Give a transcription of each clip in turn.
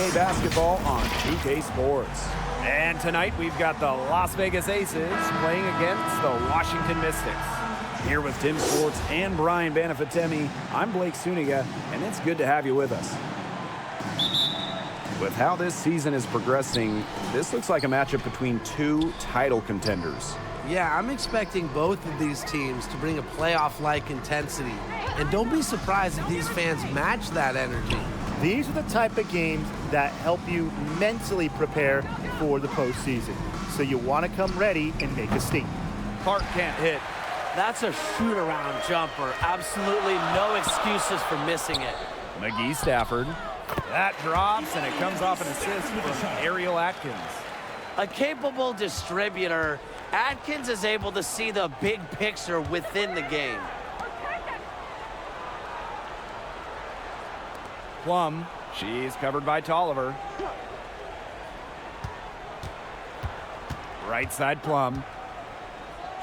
WNBA basketball on 2K Sports. And tonight we've got the Las Vegas Aces playing against the Washington Mystics. Here with Tim Schwartz and Brian Banafitemi, I'm Blake Suniga, and it's good to have you with us. With how this season is progressing, this looks like a matchup between two title contenders. Yeah, I'm expecting both of these teams to bring a playoff-like intensity. And don't be surprised if these fans match that energy. These are the type of games that help you mentally prepare for the postseason. So you want to come ready and make a statement. Clark can't hit. That's a shoot-around jumper. Absolutely no excuses for missing it. McGee Stafford. That drops, and it comes off an assist from Ariel Atkins. A capable distributor, Atkins is able to see the big picture within the game. Plum, she's covered by Tolliver. Right side Plum.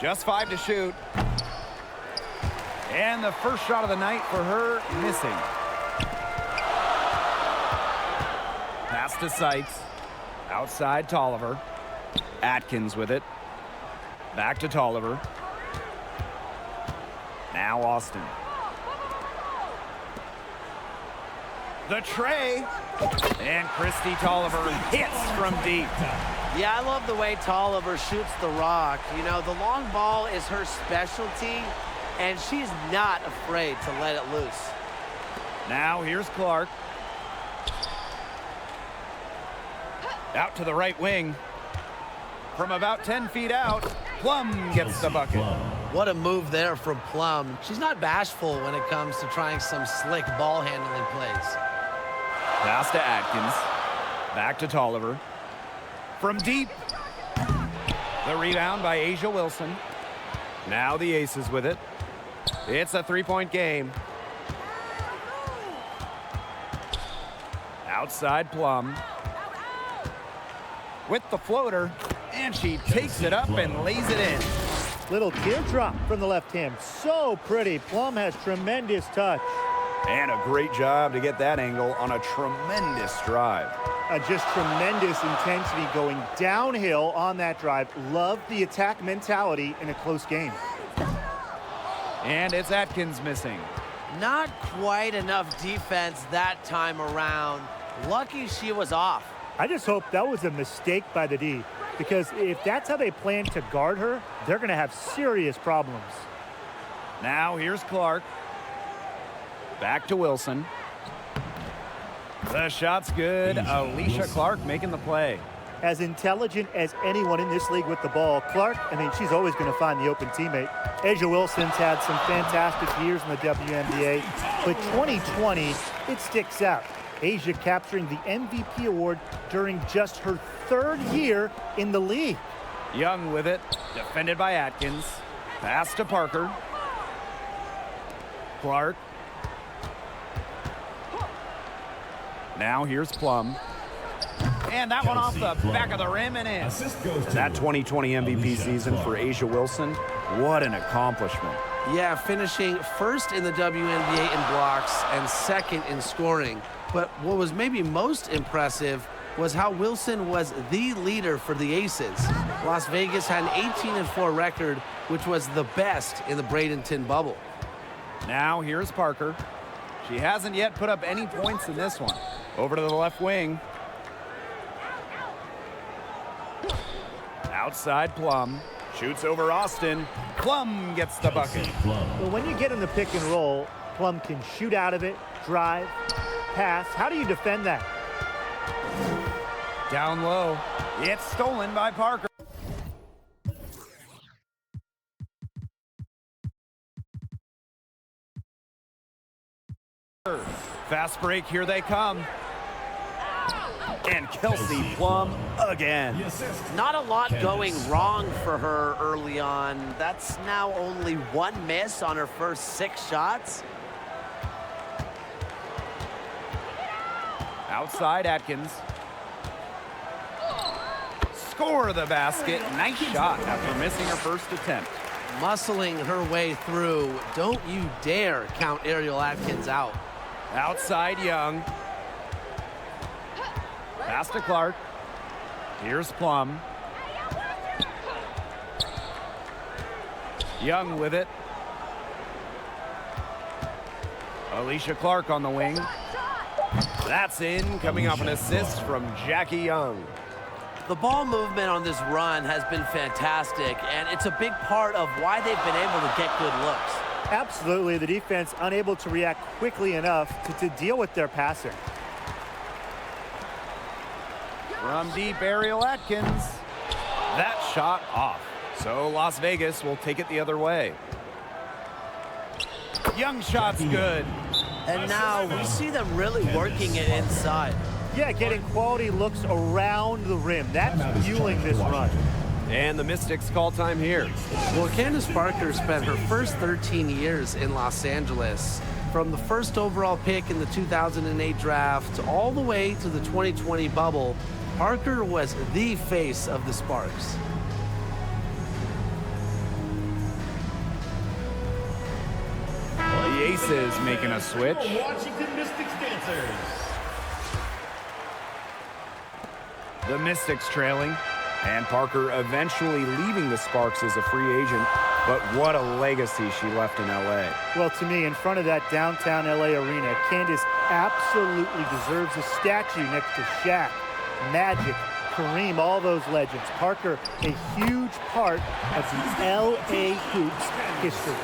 Just 5 to shoot. And the first shot of the night for her, missing. Pass to Seitz. Outside Tolliver. Atkins with it. Back to Tolliver. Now Austin. The tray. And Christy Tolliver hits from deep. Yeah, I love the way Tolliver shoots the rock. You know, the long ball is her specialty, and she's not afraid to let it loose. Now here's Clark. Out to the right wing. From about 10 feet out, Plum gets the bucket. What a move there from Plum. She's not bashful when it comes to trying some slick ball handling plays. Pass to Atkins. Back to Tolliver. From deep. The rebound by Asia Wilson. Now the Aces with it. It's a three-point game. Outside Plum. With the floater. And she takes it up and lays it in. Little teardrop from the left hand. So pretty. Plum has tremendous touch. And a great job to get that angle on a tremendous drive. Just tremendous intensity going downhill on that drive. Love the attack mentality in a close game. And it's Atkins missing. Not quite enough defense that time around. Lucky she was off. I just hope that was a mistake by the D, because if that's how they plan to guard her, they're going to have serious problems. Now here's Clark. Back to Wilson. The shot's good. Alicia Clark making the play. As intelligent as anyone in this league with the ball, Clark, I mean, she's always going to find the open teammate. Asia Wilson's had some fantastic years in the WNBA, but 2020, it sticks out. Asia capturing the MVP award during just her third year in the league. Young with it, defended by Atkins. Pass to Parker. Clark. Now here's Plum. And that one off the back of the rim and in. That 2020 MVP season for Asia Wilson, what an accomplishment. Yeah, finishing first in the WNBA in blocks and second in scoring. But what was maybe most impressive was how Wilson was the leader for the Aces. Las Vegas had an 18-4 record, which was the best in the Bradenton bubble. Now here's Parker. She hasn't yet put up any points in this one. Over to the left wing. Outside Plum. Shoots over Austin. Plum gets the bucket. Well, when you get in the pick and roll, Plum can shoot out of it, drive, pass. How do you defend that? Down low. It's stolen by Parker. Fast break, here they come. And Kelsey Plum again. Not a lot going wrong for her early on. That's now only one miss on her first 6 shots. Outside Atkins. Score the basket. Nice shot after missing her first attempt. Muscling her way through. Don't you dare count Ariel Atkins out. Outside Young. Pass to Clark. Here's Plum. Young with it. Alicia Clark on the wing. That's in, coming off an assist from Jackie Young. The ball movement on this run has been fantastic, and it's a big part of why they've been able to get good looks. Absolutely, the defense unable to react quickly enough to deal with their passing. From deep, Ariel Atkins. That shot off. So Las Vegas will take it the other way. Young shot's good. And now we see them really working it inside. Yeah, getting quality looks around the rim. That's fueling this run. And the Mystics call time here. Well, Candace Parker spent her first 13 years in Los Angeles. From the first overall pick in the 2008 draft all the way to the 2020 bubble, Parker was the face of the Sparks. The Aces making a switch. Washington Mystics dancers. The Mystics trailing. And Parker eventually leaving the Sparks as a free agent. But what a legacy she left in LA. Well, to me, in front of that downtown LA arena, Candace absolutely deserves a statue next to Shaq, Magic, Kareem, all those legends. Parker, a huge part of the LA Hoops history.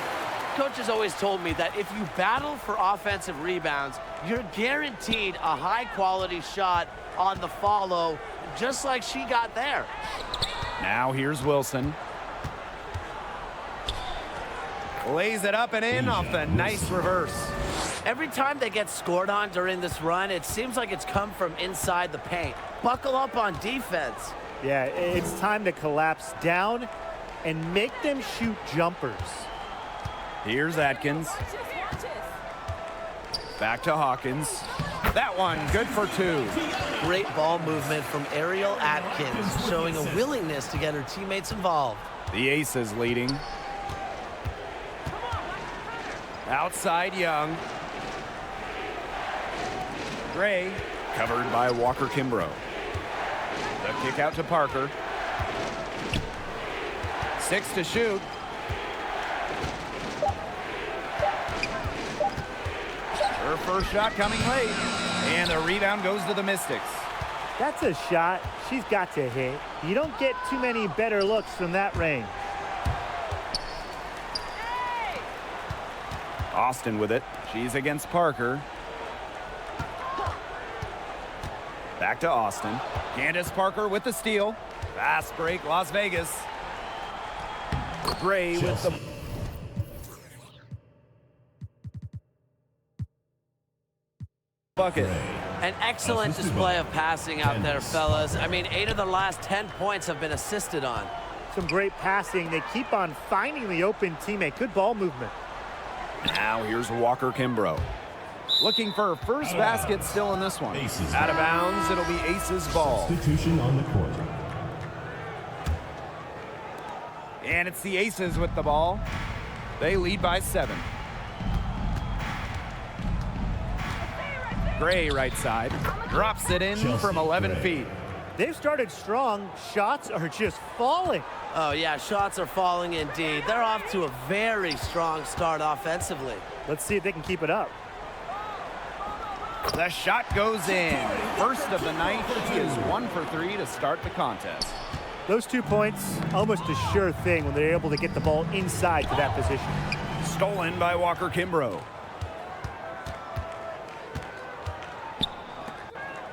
Coach has always told me that if you battle for offensive rebounds, you're guaranteed a high-quality shot on the follow, just like she got there. Now here's Wilson. Lays it up and in off the nice reverse. Every time they get scored on during this run, it seems like it's come from inside the paint. Buckle up on defense. Yeah, it's time to collapse down and make them shoot jumpers. Here's Atkins. Back to Hawkins. That one, good for two. Great ball movement from Ariel Atkins, showing a willingness to get her teammates involved. The Aces leading. Outside Young. Gray, covered by Walker Kimbrough. The kick out to Parker. 6 to shoot. Her first shot coming late. And the rebound goes to the Mystics. That's a shot she's got to hit. You don't get too many better looks from that range. Austin with it. She's against Parker. Back to Austin. Candace Parker with the steal. Fast break, Las Vegas. Gray with the... bucket. An excellent display of passing out there, fellas. I mean, 8 of the last 10 points have been assisted on. Some great passing. They keep on finding the open teammate. Good ball movement. Now here's Walker Kimbrough. Looking for her first basket still in this one. Out of bounds, it'll be Aces ball. Substitution on the court. And it's the Aces with the ball. They lead by 7. Gray right side. Drops it in from 11 feet. They've started strong. Shots are just falling. Oh, yeah, shots are falling indeed. They're off to a very strong start offensively. Let's see if they can keep it up. The shot goes in. First of the night. She is 1 for 3 to start the contest. Those 2 points, almost a sure thing when they're able to get the ball inside to that position. Stolen by Walker Kimbrough.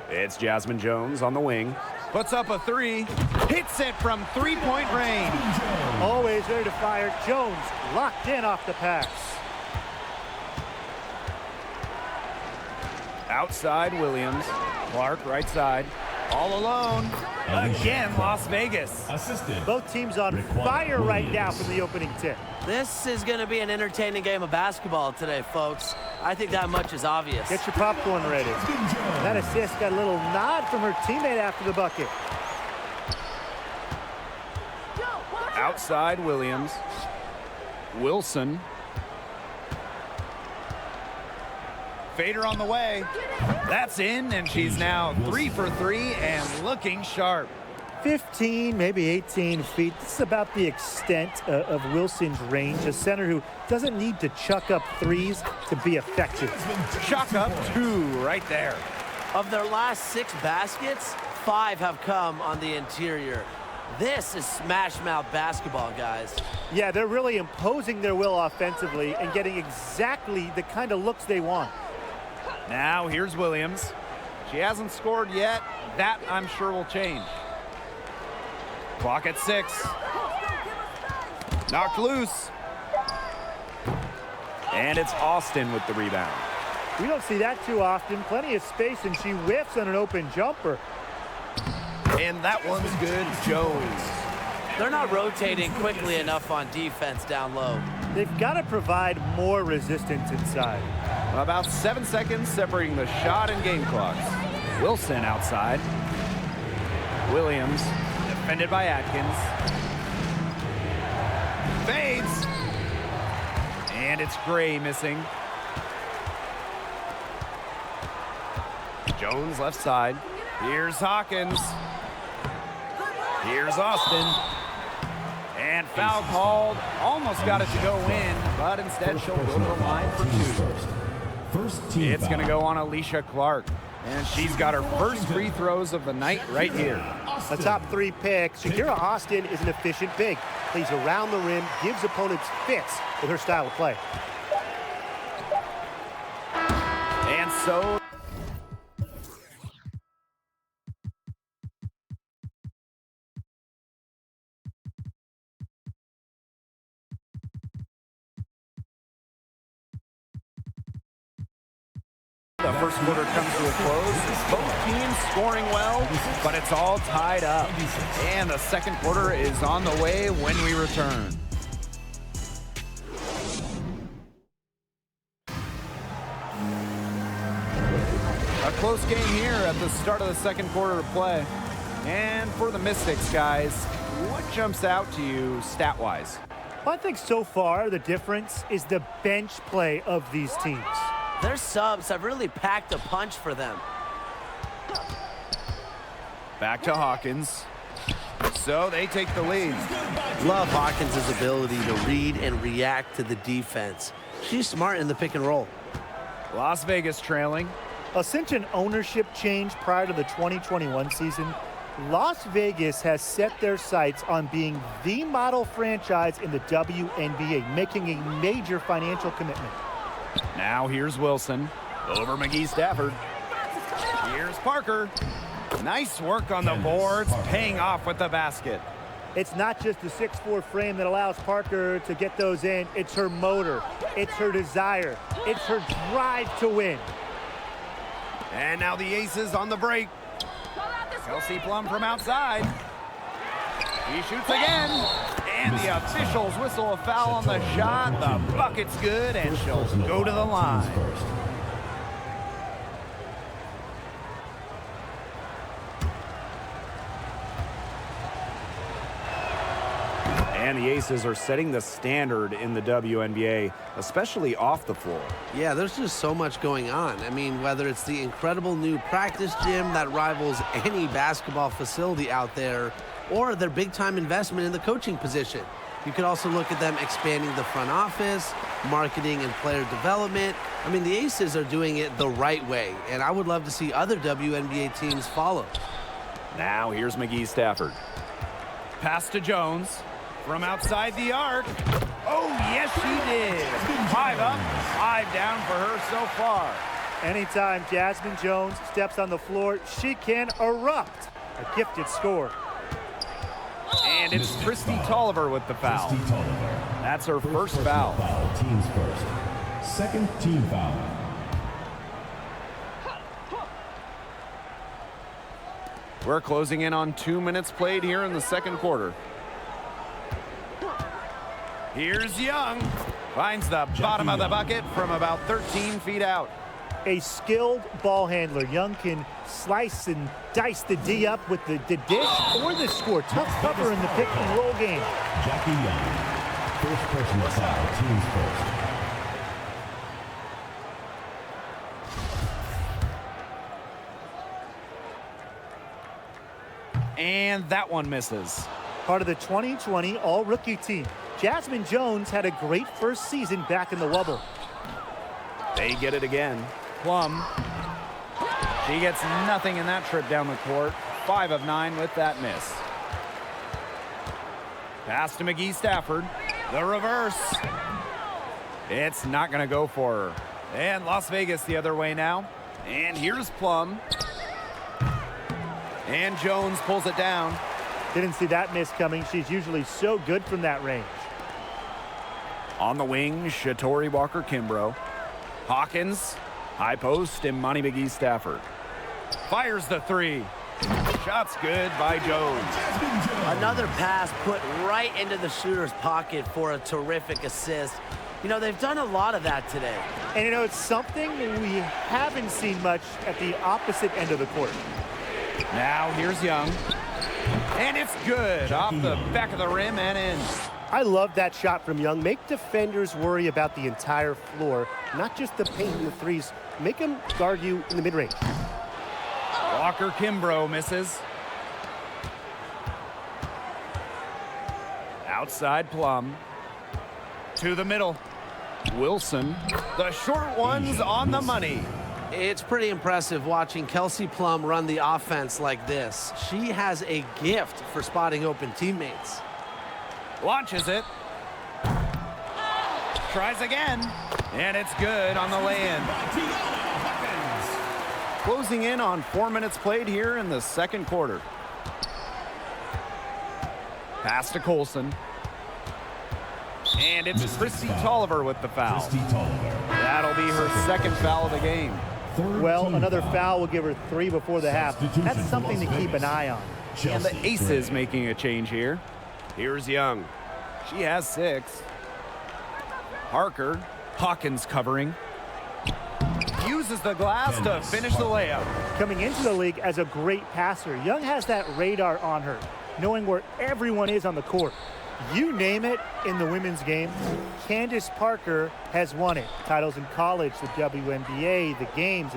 It's Jasmine Jones on the wing. Puts up a 3. Hits it from 3-point range. Always ready to fire. Jones locked in off the pass. Outside Williams. Clark right side. All alone. Again, Las Vegas. Assisted. Both teams on fire right now from the opening tip. This is going to be an entertaining game of basketball today, folks. I think that much is obvious. Get your popcorn ready. That assist got a little nod from her teammate after the bucket. Outside Williams. Wilson. Fader on the way. That's in, and she's now 3 for 3 and looking sharp. 15, maybe 18 feet. This is about the extent of Wilson's range. A center who doesn't need to chuck up threes to be effective. Chuck up 2 right there. Of their last 6 baskets, 5 have come on the interior. This is smash mouth basketball, guys. Yeah, they're really imposing their will offensively and getting exactly the kind of looks they want. Now here's Williams. She hasn't scored yet. That, I'm sure, will change. Clock at 6. Knocked loose. And it's Austin with the rebound. We don't see that too often. Plenty of space, and she whiffs on an open jumper. And that one's good. Jones. They're not rotating quickly enough on defense down low. They've got to provide more resistance inside. About 7 seconds separating the shot and game clocks. Wilson outside. Williams defended by Atkins. Fades. And it's Gray missing. Jones left side. Here's Hawkins. Here's Austin. And foul called. Almost got it to go in, but instead she'll go to the line for 2. It's going to go on Alicia Clark. And she's got her first free throws of the night right here. A top 3 pick. Shakira Austin is an efficient big. Plays around the rim, gives opponents fits with her style of play. And so the first quarter comes to a close. Both teams scoring well, but it's all tied up. And the second quarter is on the way when we return. A close game here at the start of the second quarter of play. And for the Mystics, guys, what jumps out to you stat-wise? Well, I think so far the difference is the bench play of these teams. Their subs have really packed a punch for them. Back to Hawkins. So they take the lead. Love Hawkins' ability to read and react to the defense. She's smart in the pick and roll. Las Vegas trailing. Since an ownership change prior to the 2021 season, Las Vegas has set their sights on being the model franchise in the WNBA, making a major financial commitment. Now here's Wilson over McGee Stafford. Here's Parker. Nice work on the boards, paying off with the basket. It's not just the 6'4" frame that allows Parker to get those in. It's her motor. It's her desire. It's her drive to win. And now the Aces on the break. Kelsey Plum from outside. He shoots again. And the officials whistle a foul on the shot. The bucket's good, and she'll go to the line. And the Aces are setting the standard in the WNBA, especially off the floor. Yeah, there's just so much going on. I mean, whether it's the incredible new practice gym that rivals any basketball facility out there, or their big-time investment in the coaching position. You could also look at them expanding the front office, marketing and player development. I mean, the Aces are doing it the right way, and I would love to see other WNBA teams follow. Now here's McGee Stafford. Pass to Jones from outside the arc. Oh, yes, she did. 5 up, 5 down for her so far. Anytime Jasmine Jones steps on the floor, she can erupt. A gifted score. And it's Christy Tolliver with the foul. That's her first foul. Team's first. Second team foul. We're closing in on 2 minutes played here in the second quarter. Here's Young. Finds the bottom of the bucket from about 13 feet out. A skilled ball handler. Young can slice and dice the D up with the dish or the score. Tough cover in the pick and roll game. Jackie Young. First personal foul. Team's first. And that one misses. Part of the 2020 All-Rookie team. Jasmine Jones had a great first season back in the Wubble. They get it again. Plum. She gets nothing in that trip down the court. 5 of 9 with that miss. Pass to McGee Stafford. The reverse. It's not going to go for her. And Las Vegas the other way now. And here's Plum. And Jones pulls it down. Didn't see that miss coming. She's usually so good from that range. On the wing, Shatori Walker-Kimbrough. Hawkins, high post, Imani McGee Stafford. Fires the 3. Shot's good by Jones. Another pass put right into the shooter's pocket for a terrific assist. You know, they've done a lot of that today. And, you know, it's something we haven't seen much at the opposite end of the court. Now here's Young. And it's good off the back of the rim and in. I love that shot from Young. Make defenders worry about the entire floor, not just the paint and the threes. Make them guard you in the mid-range. Walker-Kimbrough misses. Outside Plum. To the middle. Wilson. The short one's on the money. It's pretty impressive watching Kelsey Plum run the offense like this. She has a gift for spotting open teammates. Launches it. Tries again. And it's good on the lay-in. Closing in on 4 minutes played here in the second quarter. Pass to Colson. And it's Christy Tolliver with the foul. That'll be her second foul of the game. Well, another foul will give her 3 before the half. That's something to keep an eye on. And the Aces making a change here. Here's Young. She has 6. Parker. Hawkins covering. Uses the glass to finish the layup. Coming into the league as a great passer, Young has that radar on her, knowing where everyone is on the court. You name it in the women's game, Candace Parker has won it. Titles in college, the WNBA, the games,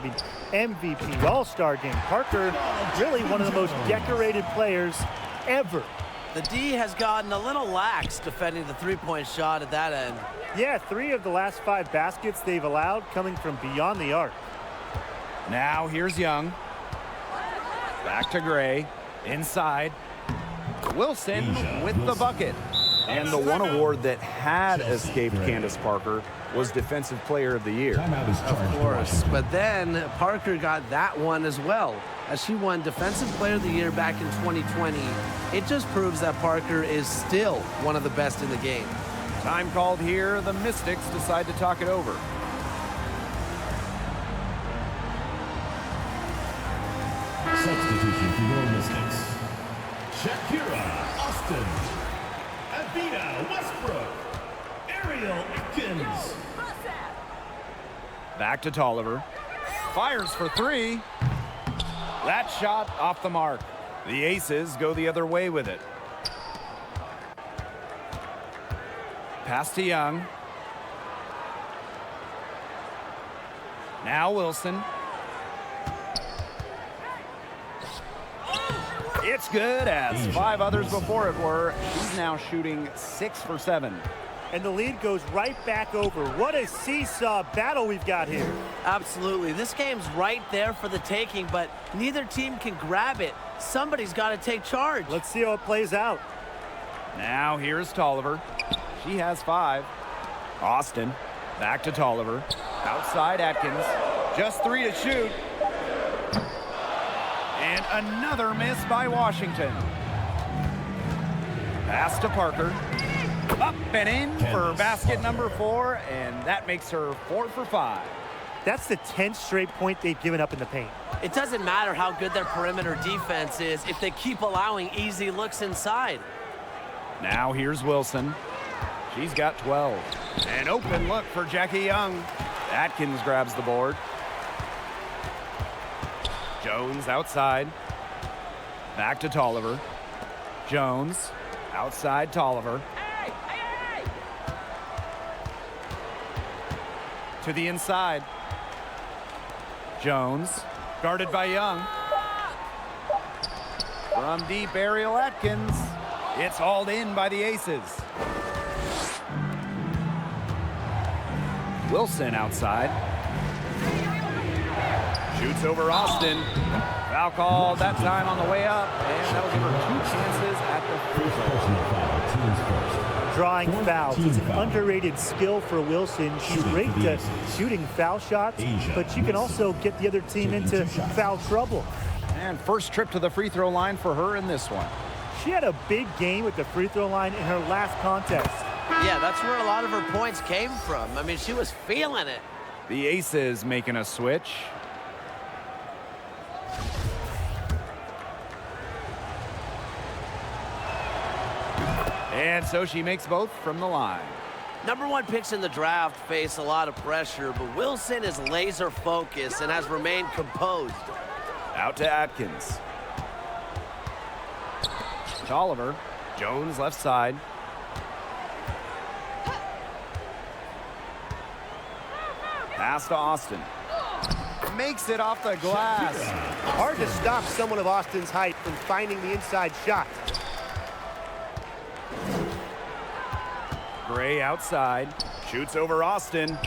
MVP, All-Star game. Parker, really one of the most decorated players ever. The D has gotten a little lax defending the three-point shot at that end. Yeah, 3 of the last 5 baskets they've allowed coming from beyond the arc. Now here's Young. Back to Gray. Inside. Wilson with the bucket. And the one award that had escaped Candace Parker was Defensive Player of the Year. Of course, but then Parker got that one as well. As she won Defensive Player of the Year back in 2020, it just proves that Parker is still one of the best in the game. Time called here. The Mystics decide to talk it over. Substitution for your Mystics. Shakira Austin. Avita Westbrook. Ariel Atkins. Back to Tolliver. Fires for 3. That shot off the mark. The Aces go the other way with it. Pass to Young. Now Wilson. It's good, as 5 others before it were. She's now shooting 6 for 7. And the lead goes right back over. What a seesaw battle we've got here. Absolutely. This game's right there for the taking, but neither team can grab it. Somebody's got to take charge. Let's see how it plays out. Now here's Tolliver. She has 5. Austin. Back to Tolliver. Outside Atkins. Just 3 to shoot. And another miss by Washington. Pass to Parker. Up and in for basket number 4, and that makes her 4 for 5. That's the 10th straight point they've given up in the paint. It doesn't matter how good their perimeter defense is if they keep allowing easy looks inside. Now here's Wilson. She's got 12. An open look for Jackie Young. Atkins grabs the board. Jones outside. Back to Tolliver. Jones outside Tolliver. To the inside. Jones guarded by Young. From deep, Ariel Atkins. It's hauled in by the Aces. Wilson outside. Shoots over Austin. Foul called that time on the way up, and that'll give her 2 chances at the free throw. Drawing fouls. It's an underrated skill for Wilson. She's great at shooting foul shots, but she can also get the other team into foul trouble. And first trip to the free throw line for her in this one. She had a big game at the free throw line in her last contest. Yeah, that's where a lot of her points came from. I mean, she was feeling it. The Aces making a switch. And so she makes both from the line. #1 picks in the draft face a lot of pressure, but Wilson is laser focused and has remained composed. Out to Atkins. To Oliver. Jones left side. Pass to Austin. Makes it off the glass. Hard to stop someone of Austin's height from finding the inside shot. Gray outside. Shoots over Austin.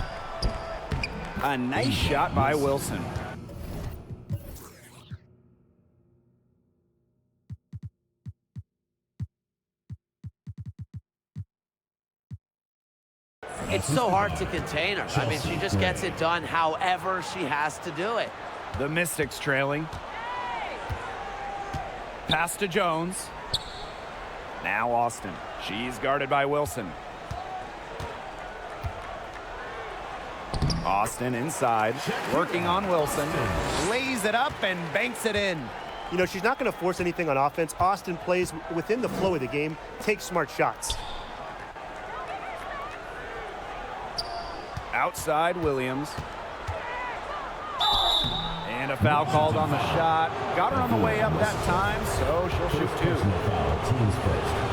A nice shot by Wilson. It's so hard to contain her. I mean, she just gets it done however she has to do it. The Mystics trailing. Pass to Jones. Now Austin. She's guarded by Wilson. Austin inside, working on Wilson. Lays it up and banks it in. You know, she's not going to force anything on offense. Austin plays within the flow of the game, takes smart shots. Outside Williams. And a foul called on the shot. Got her on the way up that time, so she'll shoot 2.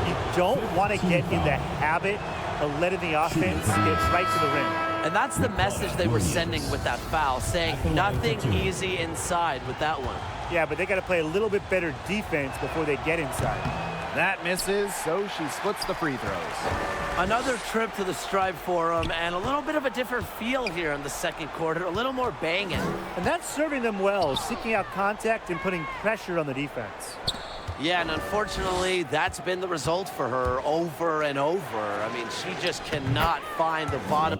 You don't want to get in the habit of letting the offense get right to the rim. And that's the message they were sending with that foul, saying nothing easy inside with that one. Yeah, but they got to play a little bit better defense before they get inside. That misses, so she splits the free throws. Another trip to the stripe for them, and a little bit of a different feel here in the second quarter, a little more banging. And that's serving them well, seeking out contact and putting pressure on the defense. Yeah, and unfortunately, that's been the result for her over and over. I mean, she just cannot find the bottom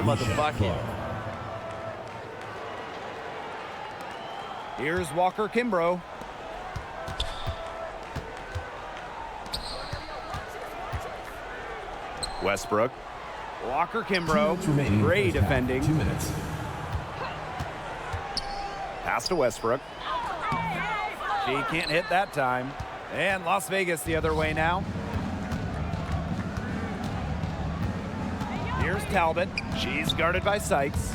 of the bucket. Here's Walker Kimbrough. Westbrook. Walker Kimbrough. Gray defending. 2 minutes. Pass to Westbrook. She can't hit that time. And Las Vegas the other way now. Here's Talbot. She's guarded by Sykes.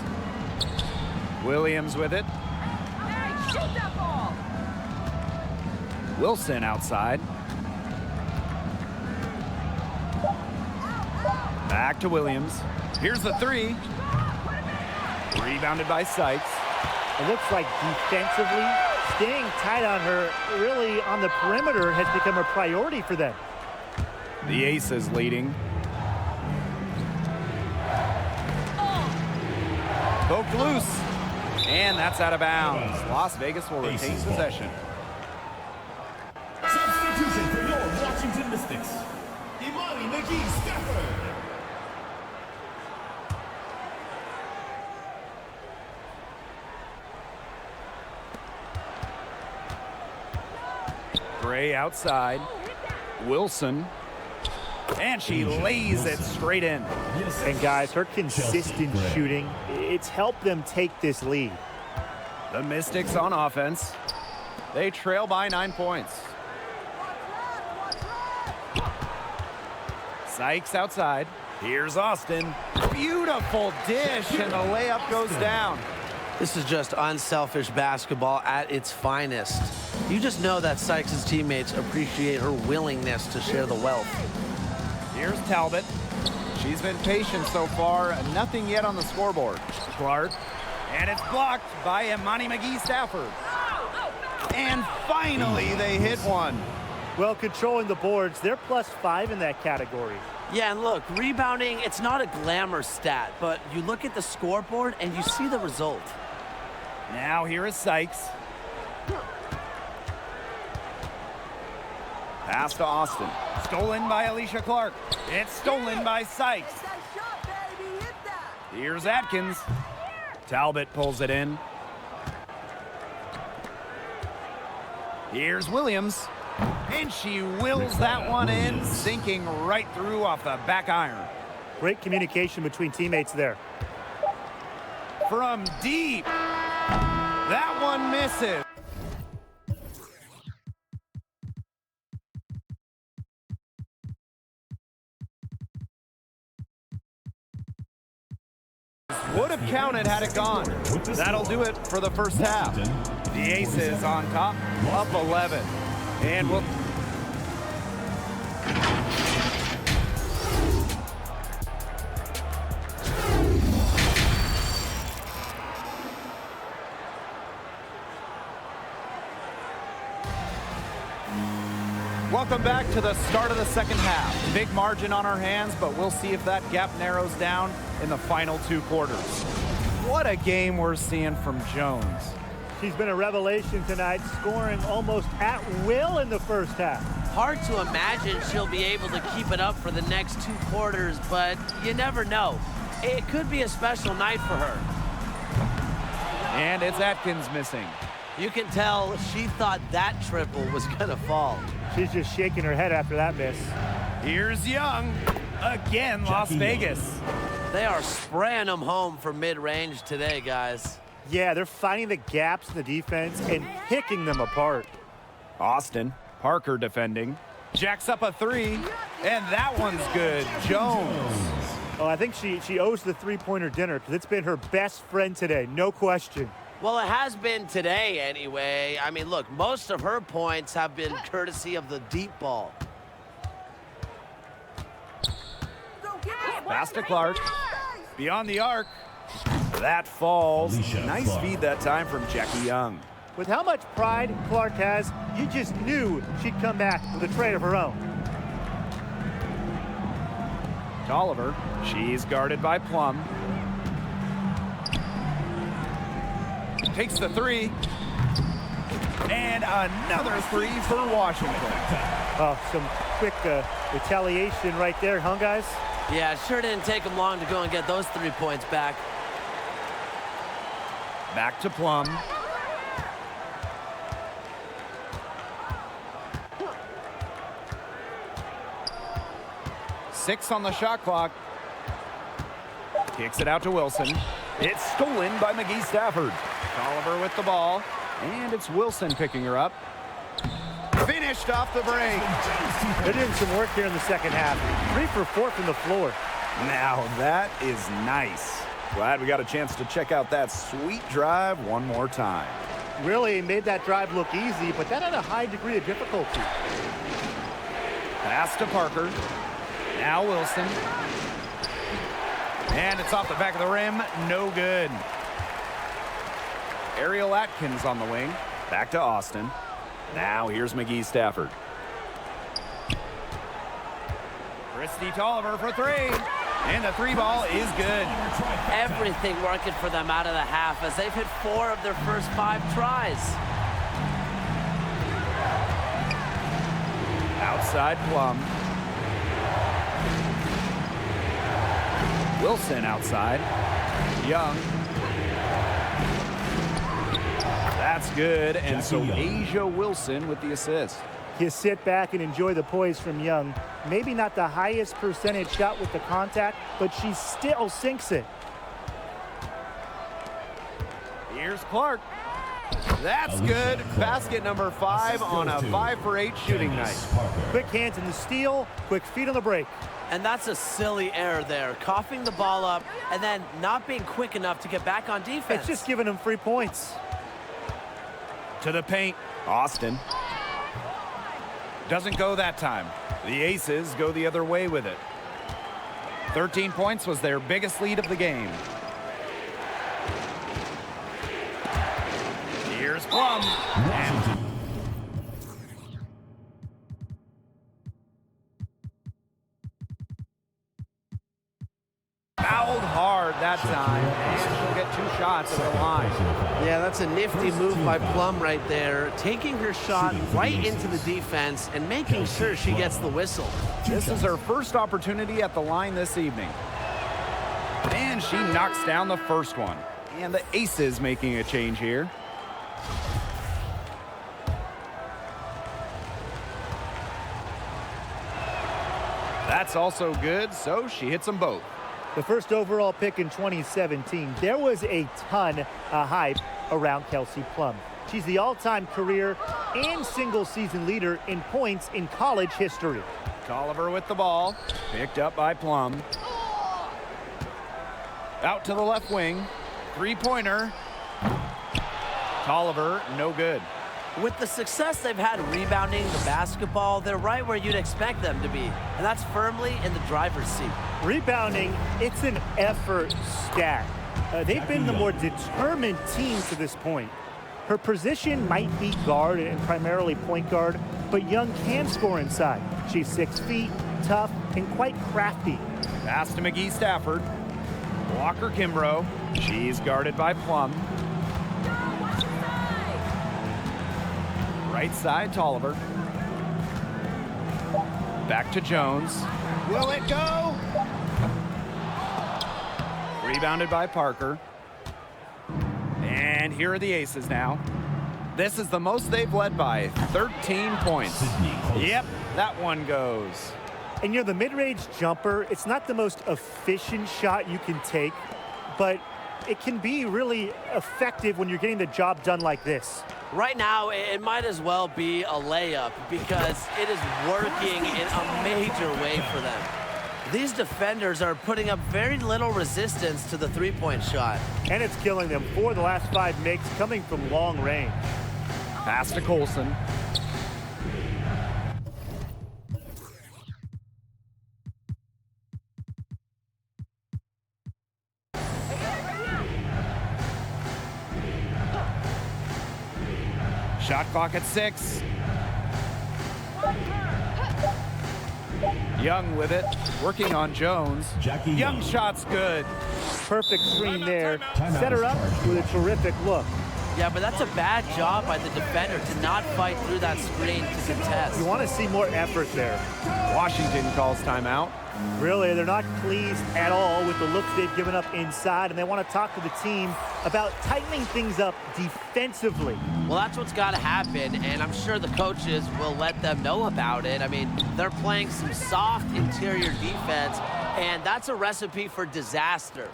Williams with it. Wilson outside. Back to Williams. Here's the 3. Rebounded by Sykes. It looks like defensively, staying tight on her, really on the perimeter, has become a priority for them. The Aces leading. Poked loose. And that's out of bounds. Las Vegas will retain possession. Substitution for your Washington Mystics. Imani McGee-Stafford. Gray outside. Wilson. And she lays it straight in. And guys, her consistent shooting, it's helped them take this lead. The Mystics on offense. They trail by 9 points. Sykes outside. Here's Austin. Beautiful dish, and the layup goes down. This is just unselfish basketball at its finest. You just know that Sykes' teammates appreciate her willingness to share the wealth. Here's Talbot. She's been patient so far. Nothing yet on the scoreboard. Clark. And it's blocked by Imani McGee-Stafford. And finally, they hit one. Well, controlling the boards, they're +5 in that category. Yeah, and look, rebounding, it's not a glamour stat, but you look at the scoreboard and you see the result. Now here is Sykes. Pass to Austin. Stolen by Alicia Clark. It's stolen by Sykes. Here's Atkins. Talbot pulls it in. Here's Williams. And she wills that one in, sinking right through off the back iron. Great communication between teammates there. From deep. That one misses. Would have counted had it gone. That'll do it for the first half. The Aces on top, up 11. And we'll... Welcome back to the start of the second half. Big margin on our hands, but we'll see if that gap narrows down in the final 2 quarters. What a game we're seeing from Jones. She's been a revelation tonight, scoring almost at will in the first half. Hard to imagine she'll be able to keep it up for the next 2 quarters, but you never know. It could be a special night for her. And it's Atkins missing. You can tell she thought that triple was gonna fall. She's just shaking her head after that miss. Here's Young. Again, Las Vegas. They are spraying them home from mid-range today, guys. Yeah, they're finding the gaps in the defense and picking them apart. Austin, Parker defending. Jacks up a 3, and that one's good. Jones. Oh, I think she owes the three-pointer dinner because it's been her best friend today, no question. Well, it has been today anyway. I mean, look, most of her points have been courtesy of the deep ball. Pass to Clark. Beyond the arc. That falls. Nice feed that time from Jackie Young. With how much pride Clark has, you just knew she'd come back with a tray of her own. Tolliver. She's guarded by Plum. Takes the 3. And another 3 for Washington. Oh, some quick retaliation right there, huh, guys? Yeah, it sure didn't take them long to go and get those 3 points back. Back to Plum. Six on the shot clock. Kicks it out to Wilson. It's stolen by McGee-Stafford. Tolliver with the ball. And it's Wilson picking her up. Finished off the break. They're doing some work here in the second half. 3 for 4 from the floor. Now that is nice. Glad we got a chance to check out that sweet drive one more time. Really made that drive look easy, but that had a high degree of difficulty. Pass to Parker. Now Wilson. And it's off the back of the rim. No good. Ariel Atkins on the wing. Back to Austin. Now here's McGee-Stafford. Christy Tolliver for 3. And the 3 ball is good. Everything working for them out of the half as they've hit 4 of their first 5 tries. Outside Plum. Wilson outside. Young. That's good. And so Asia Wilson with the assist. You sit back and enjoy the poise from Young. Maybe not the highest percentage shot with the contact, but she still sinks it. Here's Clark. That's good. Basket number 5 on a 5 for 8 shooting night. Quick hands in the steal, quick feet on the break. And that's a silly error there, coughing the ball up and then not being quick enough to get back on defense. It's just giving them free points. To the paint. Austin. Doesn't go that time. The Aces go the other way with it. 13 points was their biggest lead of the game. Here's Plum. And fouled hard that time, and she'll get 2 shots at the line. Yeah, that's a nifty move by Plum right there, taking her shot right into the defense and making sure she gets the whistle. This is her first opportunity at the line this evening. And she knocks down the first one. And the Aces making a change here. That's also good, so she hits them both. The first overall pick in 2017, there was a ton of hype around Kelsey Plum. She's the all-time career and single-season leader in points in college history. Tolliver with the ball, picked up by Plum. Out to the left wing, 3-pointer. Tolliver, no good. With the success they've had rebounding the basketball, they're right where you'd expect them to be, and that's firmly in the driver's seat. Rebounding, it's an effort stat. They've been the more determined team to this point. Her position might be guard and primarily point guard, but Young can score inside. She's 6 feet, tough, and quite crafty. Pass to McGee Stafford. Walker Kimbrough. She's guarded by Plum. Right side, Tolliver. Back to Jones. Will it go? Rebounded by Parker. And here are the Aces now. This is the most they've led by, 13 points. Yep, that one goes. And you know, the mid-range jumper, it's not the most efficient shot you can take, but it can be really effective when you're getting the job done like this. Right now, it might as well be a layup because it is working in a major way for them. These defenders are putting up very little resistance to the three-point shot. And it's killing them. 4 of the last 5 makes coming from long range. Pass to Colson. Shot clock at 6. Young with it, working on Jones. Young shot's good. Perfect screen there. Set her up with a terrific look. Yeah, but that's a bad job by the defender to not fight through that screen to contest. You want to see more effort there. Washington calls timeout. Really, they're not pleased at all with the looks they've given up inside, and they want to talk to the team about tightening things up defensively. Well, that's what's got to happen, and I'm sure the coaches will let them know about it. I mean, they're playing some soft interior defense, and that's a recipe for disaster.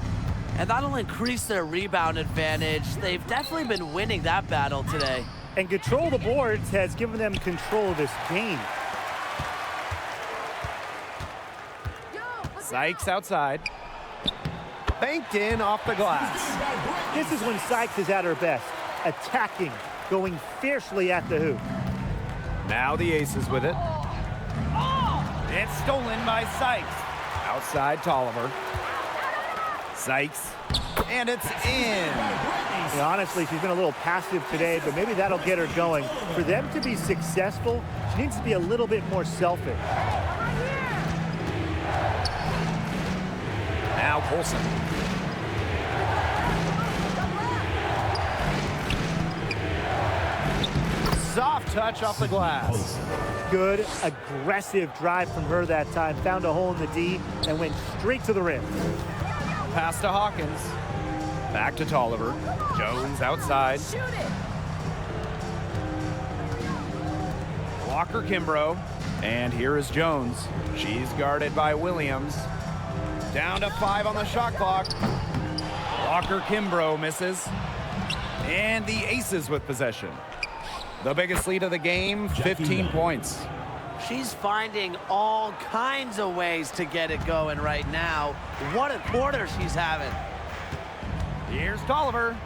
And that'll increase their rebound advantage. They've definitely been winning that battle today. And control the boards has given them control of this game. Sykes outside. Banked in off the glass. This is when Sykes is at her best. Attacking, going fiercely at the hoop. Now the Aces with it. It's stolen by Sykes. Outside Tolliver. Sykes. And it's in. And honestly, she's been a little passive today, but maybe that'll get her going. For them to be successful, she needs to be a little bit more selfish. Now Colson. Soft touch off the glass. Good, aggressive drive from her that time. Found a hole in the D and went straight to the rim. Pass to Hawkins. Back to Tolliver. Jones outside. Walker Kimbrough. And here is Jones. She's guarded by Williams. Down to 5 on the shot clock. Walker Kimbrough misses. And the Aces with possession. The biggest lead of the game, 15 points. She's finding all kinds of ways to get it going right now. What a quarter she's having. Here's Tolliver.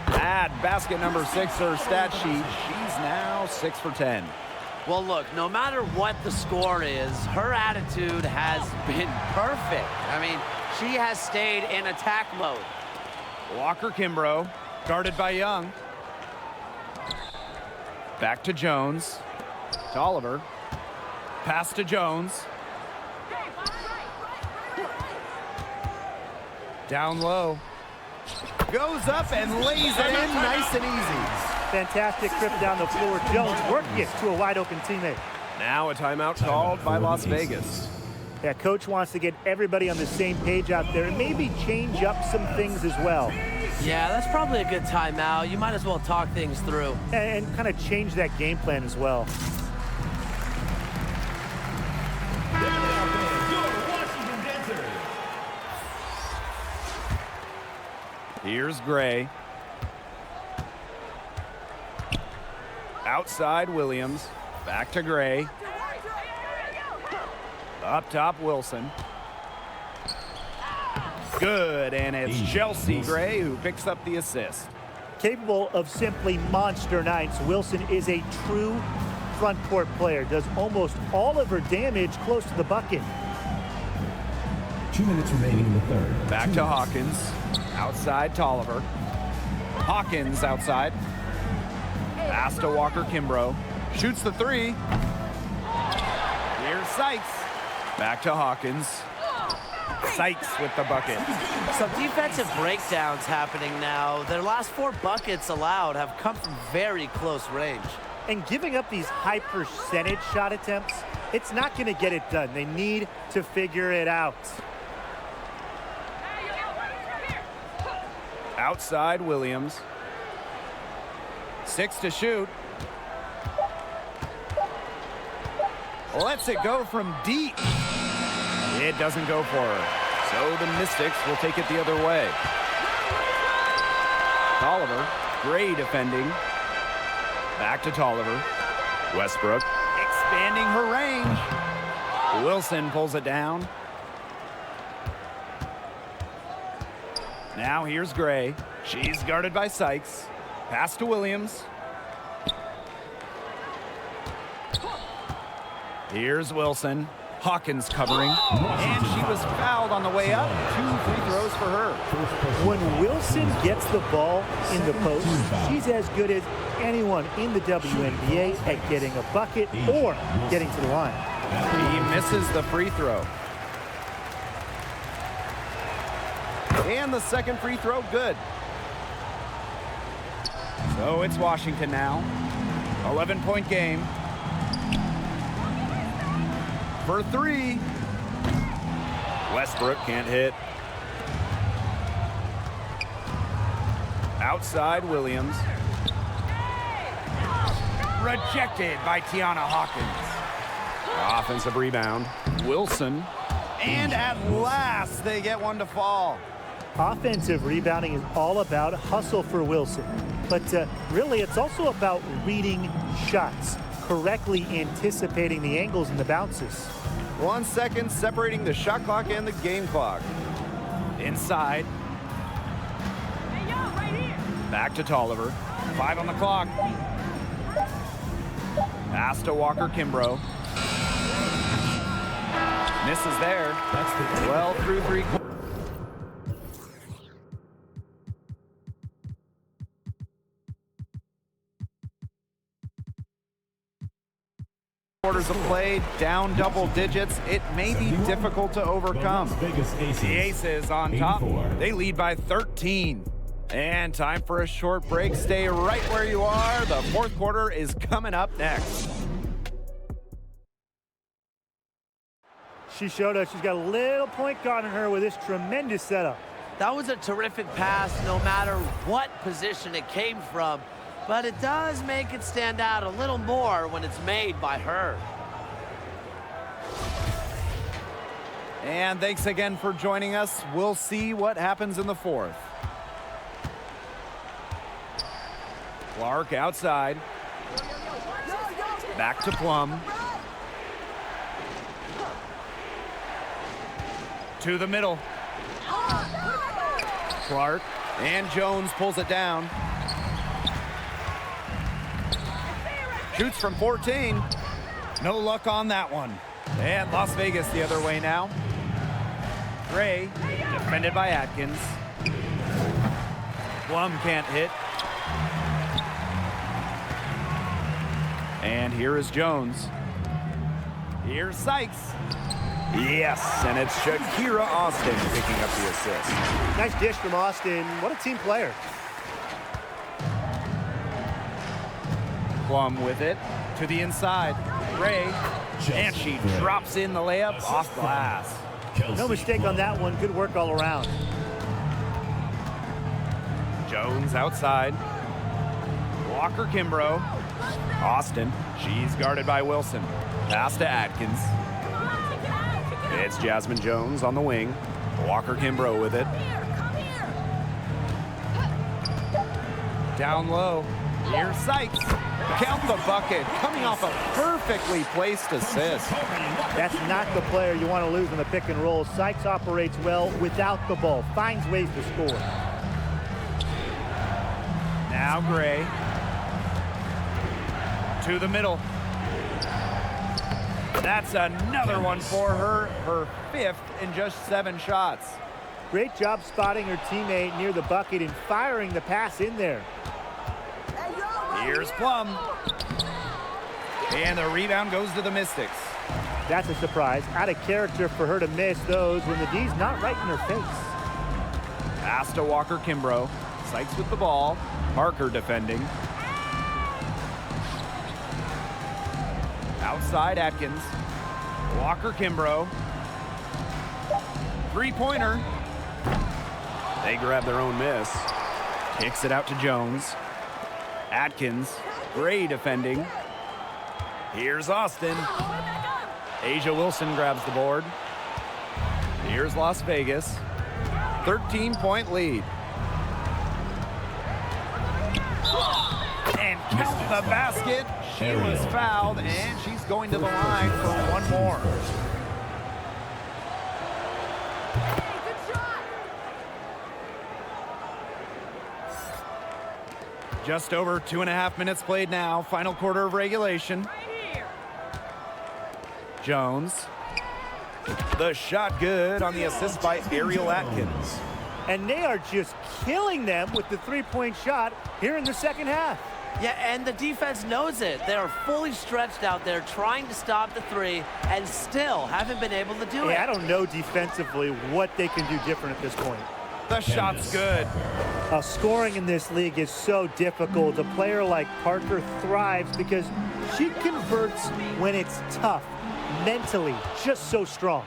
Add basket number 6 to her stat sheet. She's now 6 for 10. Well, look, no matter what the score is, her attitude has been perfect. I mean, she has stayed in attack mode. Walker Kimbrough, guarded by Young. Back to Jones. To Oliver. Pass to Jones. Down low. Goes up and lays it in nice and easy. Fantastic trip down the floor. Jones working it to a wide open teammate. Now a timeout called by Las Vegas. Yeah, coach wants to get everybody on the same page out there and maybe change up some things as well. Yeah, that's probably a good timeout. You might as well talk things through. And kind of change that game plan as well. Here's Gray. Outside Williams. Back to Gray. Up top Wilson. Good, and it's Chelsea Gray who picks up the assist. Capable of simply monster nights, Wilson is a true front court player. Does almost all of her damage close to the bucket. 2 minutes remaining in the third. Back to Hawkins. Outside Tolliver. Hawkins outside. Pass to Walker Kimbrough. Shoots the three. Here's Sykes. Back to Hawkins. Sykes with the bucket. Some defensive breakdowns happening now. Their last 4 buckets allowed have come from very close range. And giving up these high percentage shot attempts, it's not going to get it done. They need to figure it out. Outside Williams. 6 to shoot. Lets it go from deep. It doesn't go for her. So the Mystics will take it the other way. Tolliver, Gray defending. Back to Tolliver. Westbrook expanding her range. Wilson pulls it down. Now here's Gray. She's guarded by Sykes. Pass to Williams. Here's Wilson. Hawkins covering. And she was fouled on the way up. 2 free throws for her. When Wilson gets the ball in the post, she's as good as anyone in the WNBA at getting a bucket or getting to the line. He misses the free throw. And the second free throw, good. So it's Washington now. 11-point game. For 3. Westbrook can't hit. Outside Williams. Rejected by Tiana Hawkins. Offensive rebound. Wilson. And at last they get one to fall. Offensive rebounding is all about hustle for Wilson. But really, it's also about reading shots, correctly anticipating the angles and the bounces. 1 second separating the shot clock and the game clock. Inside. Back to Tolliver. 5 on the clock. Pass to Walker Kimbrough. Misses there. 12 through 3. Quarters of play, down double digits. It may be difficult to overcome. The Aces on top. They lead by 13. And time for a short break. Stay right where you are. The fourth quarter is coming up next. She showed us she's got a little point guard on her with this tremendous setup. That was a terrific pass no matter what position it came from. But it does make it stand out a little more when it's made by her. And thanks again for joining us. We'll see what happens in the fourth. Clark outside. Back to Plum. To the middle. Clark and Jones pulls it down. Shoots from 14. No luck on that one. And Las Vegas the other way now. Gray, defended by Atkins. Plum can't hit. And here is Jones. Here's Sykes. Yes, and it's Shakira Austin picking up the assist. Nice dish from Austin. What a team player. Plum with it to the inside. Gray, and she drops in the layup off glass. No mistake on that one. Good work all around. Jones outside. Walker Kimbrough. Austin, she's guarded by Wilson. Pass to Atkins. It's Jasmine Jones on the wing. Walker Kimbrough with it. Down low. Here's Sykes. Count the bucket. Coming off a perfectly placed assist. That's not the player you want to lose in the pick and roll. Sykes operates well without the ball. Finds ways to score. Now Gray. To the middle. That's another one for her. Her 5th in just 7 shots. Great job spotting her teammate near the bucket and firing the pass in there. Here's Plum. And the rebound goes to the Mystics. That's a surprise. Out of character for her to miss those when the D's not right in her face. Pass to Walker Kimbrough. Sykes with the ball. Parker defending. Outside Atkins. Walker Kimbrough. 3-pointer. They grab their own miss. Kicks it out to Jones. Atkins. Gray defending. Here's Austin. Asia Wilson grabs the board. Here's Las Vegas. 13-point lead. And count the basket. She was fouled, and she's going to the line for one more. Just over 2.5 minutes played now. Final quarter of regulation. Jones. The shot good on the assist by Ariel Atkins. And they are just killing them with the 3-point shot here in the second half. Yeah, and the defense knows it. They are fully stretched out there trying to stop the 3 and still haven't been able to do it. I don't know defensively what they can do different at this point. The shot's good. Scoring in this league is so difficult. A player like Parker thrives because she converts when it's tough. Mentally, just so strong.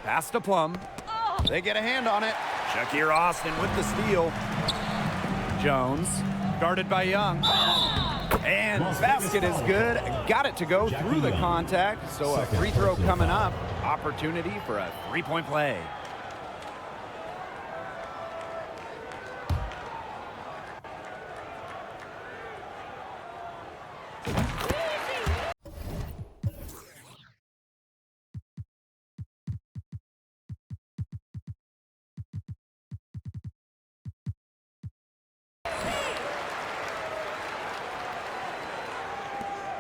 Pass to Plum. They get a hand on it. Shakira Austin with the steal. Jones, guarded by Young. And basket is good. Got it to go through the contact. So a free throw coming up. Opportunity for a 3-point play.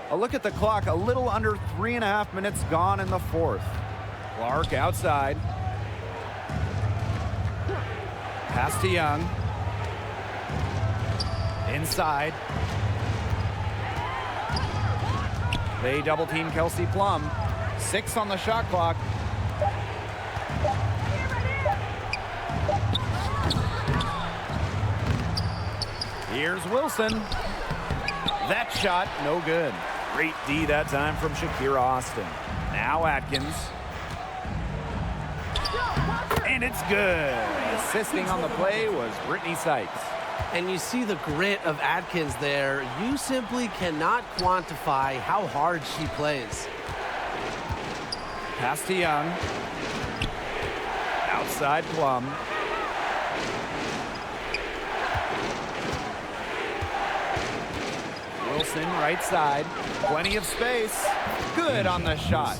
A look at the clock, a little under 3.5 minutes gone in the 4th. Clark outside. Pass to Young. Inside. They double team Kelsey Plum. 6 on the shot clock. Here's Wilson. That shot, no good. Great D that time from Shakira Austin. Now Atkins. And it's good. Assisting on the play was Brittany Sykes. And you see the grit of Atkins there. You simply cannot quantify how hard she plays. Pass to Young. Outside Plum. Wilson right side. Plenty of space. Good on the shot.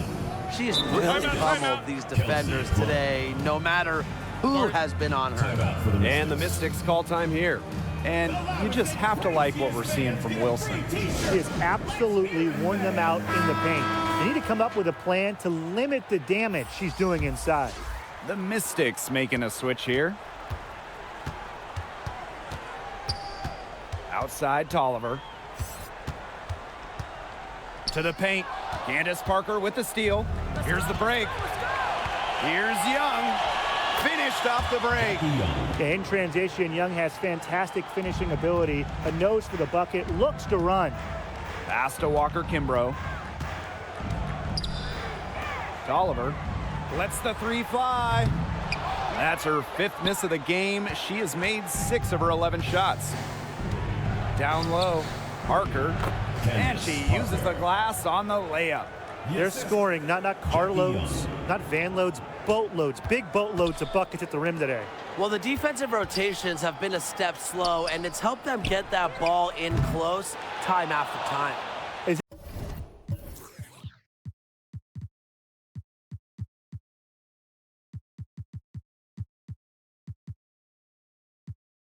She has really pummeled these defenders today, no matter who has been on her. And the Mystics call time here. And you just have to like what we're seeing from Wilson. She has absolutely worn them out in the paint. They need to come up with a plan to limit the damage she's doing inside. The Mystics making a switch here. Outside Tolliver. To the paint. Candace Parker with the steal. Here's the break. Here's Young. Finished off the break. In transition, Young has fantastic finishing ability. A nose for the bucket. Looks to run. Pass to Walker Kimbrough. Tolliver lets the three fly. That's her 5th miss of the game. She has made 6 of her 11 shots. Down low, Parker, and she uses the glass on the layup. They're scoring, not carloads, not van loads, boatloads, big boatloads of buckets at the rim today. Well, the defensive rotations have been a step slow, and it's helped them get that ball in close time after time. Is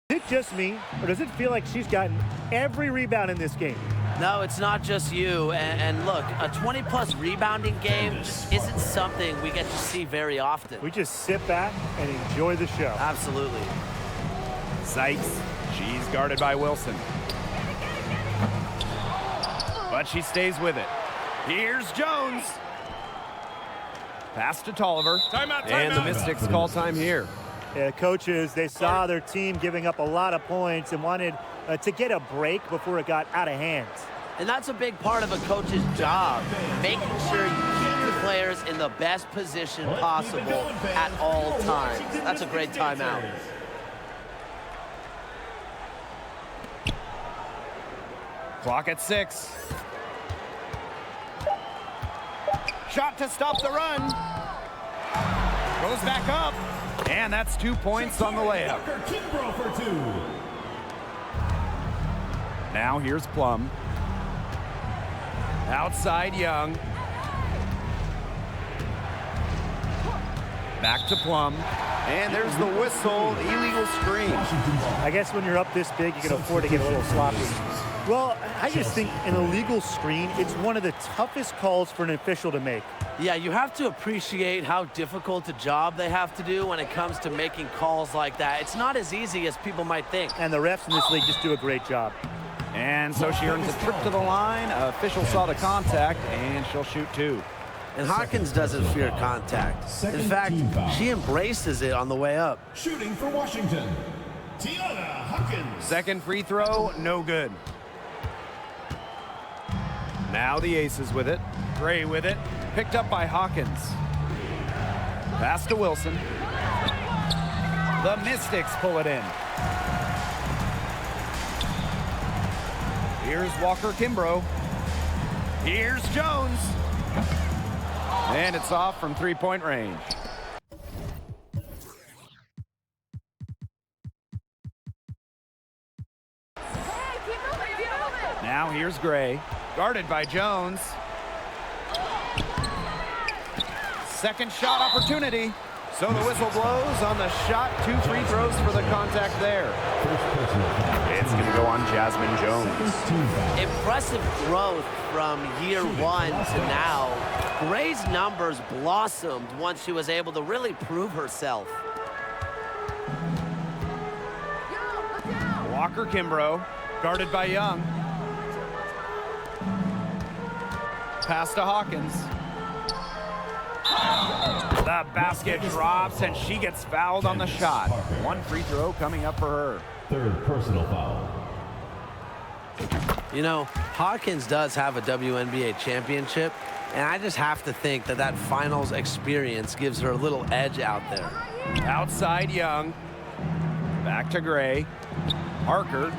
it just me, or does it feel like she's gotten every rebound in this game? No, it's not just you. And look, a 20-plus rebounding game just isn't something we get to see very often. We just sit back and enjoy the show. Absolutely. Sykes, she's guarded by Wilson. But she stays with it. Here's Jones. Pass to Tolliver. And the Mystics call time here. Yeah, coaches, they saw their team giving up a lot of points and wanted to get a break before it got out of hand. And that's a big part of a coach's job, making sure you keep your players in the best position possible at all times. That's a great timeout. Clock at 6. Shot to stop the run. Goes back up. And that's 2 points on the layup. Kimbrough for 2. Now here's Plum. Outside Young. Back to Plum. And there's the whistle, illegal screen. I guess when you're up this big, you can afford to get a little sloppy. Well, I just think an illegal screen, it's one of the toughest calls for an official to make. Yeah, you have to appreciate how difficult a job they have to do when it comes to making calls like that. It's not as easy as people might think. And the refs in this league just do a great job. And so she earns a trip to the line. Official saw the contact, and she'll shoot 2. And Hawkins doesn't fear contact. In fact, she embraces it on the way up. Shooting for Washington, Tiana Hawkins. Second free throw, no good. Now the Aces with it. Gray with it. Picked up by Hawkins. Pass to Wilson. The Mystics pull it in. Here's Walker Kimbrough. Here's Jones. And it's off from 3-point range. Now here's Gray, guarded by Jones. Second shot opportunity. So the whistle blows on the shot. 2 free throws for the contact there. It's going to go on Jasmine Jones. Impressive growth from year 1 to now. Gray's numbers blossomed once she was able to really prove herself. Walker Kimbrough, guarded by Young. Pass to Hawkins. The basket drops, and she gets fouled on the shot. 1 free throw coming up for her. 3rd personal foul. You know, Hawkins does have a WNBA championship, and I just have to think that that finals experience gives her a little edge out there. Outside Young. Back to Gray. Parker.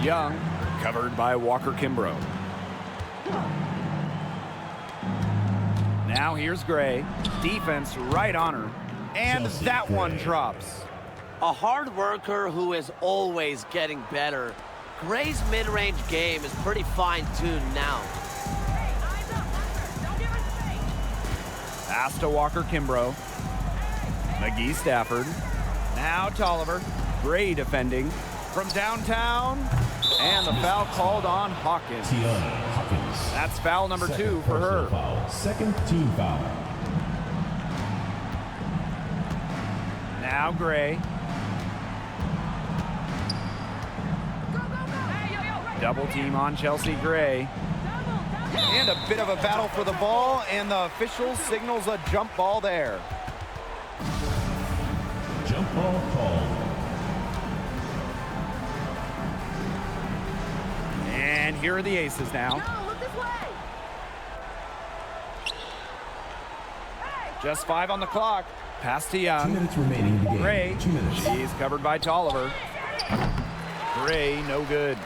Young, covered by Walker Kimbrough. Now here's Gray. Defense right on her. And that one drops. A hard worker who is always getting better. Gray's mid-range game is pretty fine-tuned now. Pass to Walker Kimbrough. McGee Stafford. Now Tolliver. Gray defending from downtown. And the foul called on Hawkins. Tiana Hawkins. That's foul number 2 for her. Foul. 2nd team foul. Now Gray. double team on Chelsea Gray. And a bit of a battle for the ball, and the official signals a jump ball there. Jump ball called. And here are the Aces now. Just 5 on the clock. Pass to Young. 2 minutes remaining in the game. Gray. 2 minutes. She's covered by Tolliver. Gray, no good.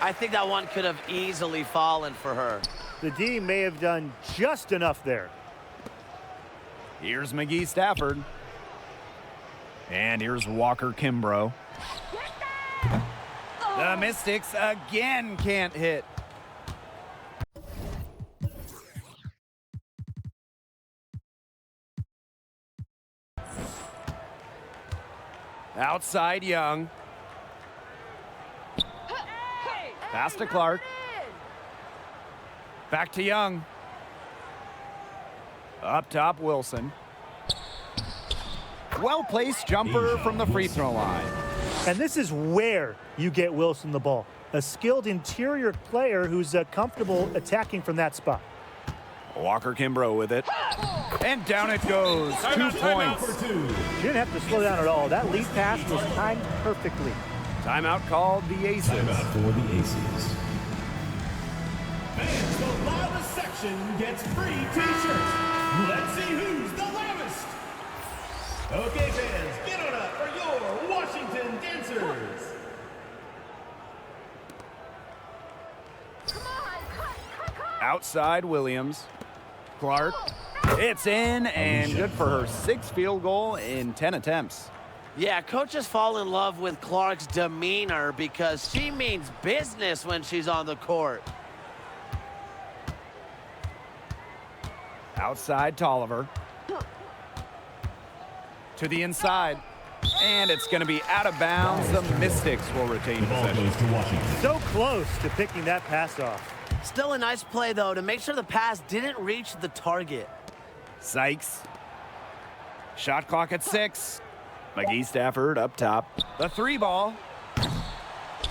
I think that one could have easily fallen for her. The D may have done just enough there. Here's McGee Stafford. And here's Walker Kimbrough. The Mystics again can't hit. Outside Young. Pass to Clark. Back to Young. Up top, Wilson. Well-placed jumper from the free throw line. And this is where you get Wilson the ball. A skilled interior player who's comfortable attacking from that spot. Walker Kimbrough with it. And down it goes. 2 points. She didn't have to slow down at all. That lead pass was timed perfectly. Timeout called the Aces. Timeout for the Aces. Fans, the loudest section gets free t-shirts. Let's see who's the loudest. Okay, fans, get on up for your Washington dancers. Outside Williams. Clark. It's in and good for her 6th field goal in 10 attempts. Yeah, coaches fall in love with Clark's demeanor because she means business when she's on the court. Outside Tolliver. To the inside. And it's going to be out of bounds. The Mystics will retain The ball possession. goes to Washington. So close to picking that pass off. Still a nice play, though, to make sure the pass didn't reach the target. Sykes. Shot clock at 6. McGee Stafford up top. The 3 ball.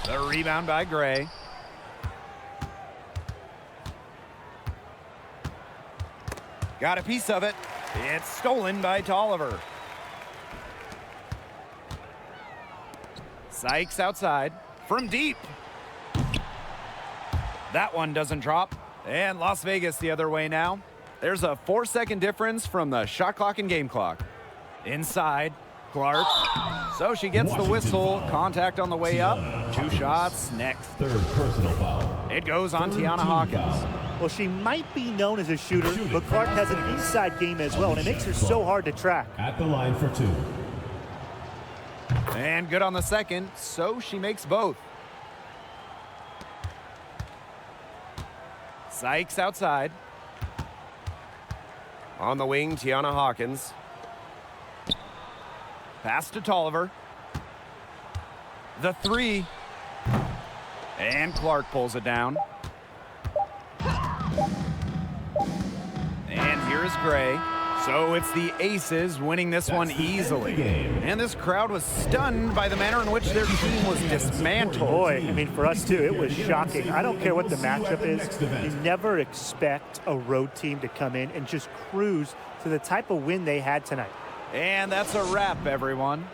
The rebound by Gray. Got a piece of it. It's stolen by Tolliver. Sykes outside. From deep. That one doesn't drop. And Las Vegas the other way now. There's a 4-second difference from the shot clock and game clock. Inside, Clark. So she gets the whistle. Contact on the way up. 2 shots next. 3rd personal foul. It goes on Tiana Hawkins. Well, she might be known as a shooter, but Clark has an inside game as well, and it makes her so hard to track. At the line for 2. And good on the second, so she makes both. Sykes outside. On the wing, Tiana Hawkins. Pass to Tolliver. The 3. And Clark pulls it down. And here's Gray. So it's the Aces winning this one easily. And this crowd was stunned by the manner in which their team was dismantled. Boy, I mean, for us too, it was shocking. I don't care what the matchup is. You never expect a road team to come in and just cruise to the type of win they had tonight. And that's a wrap, everyone.